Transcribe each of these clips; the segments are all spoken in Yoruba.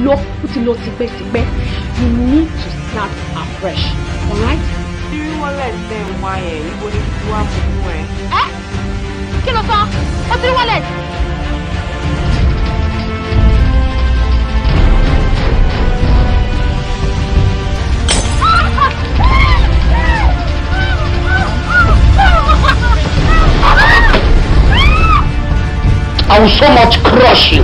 lọ tipẹ́tipẹ́. You need to start afresh, alright? Three wallets then why you go to do a move? Eh? Kí ló sọ? O 3 wallets. I will so much crush you.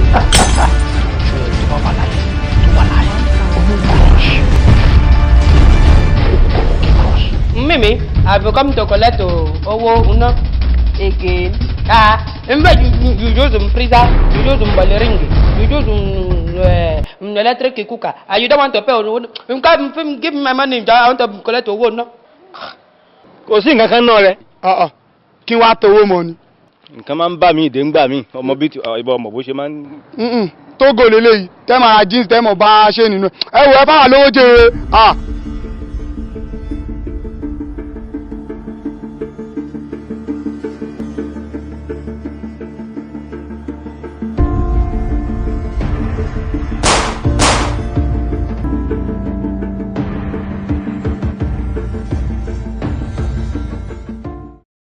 Mimi, I've come to collect Uno again. Remember you use some freezer, you use some ballering, you use some electric cooker, and you don't want to pay. You can't give me my money. I want to collect Owo no. Kò sí nǹkan kan náà rẹ̀. Kí wàá towó mọ ni. Nǹkan máa ń bà mí ìdè ń gbà mí ọmọ bíi ìbọn ọmọ bó ṣe máa ń. Tógò lélẹ́yìí tẹ́mọ̀ ara jeans tẹ́mọ̀ bá ṣe nínú ẹ wò ẹ bá wà lówó jèrè.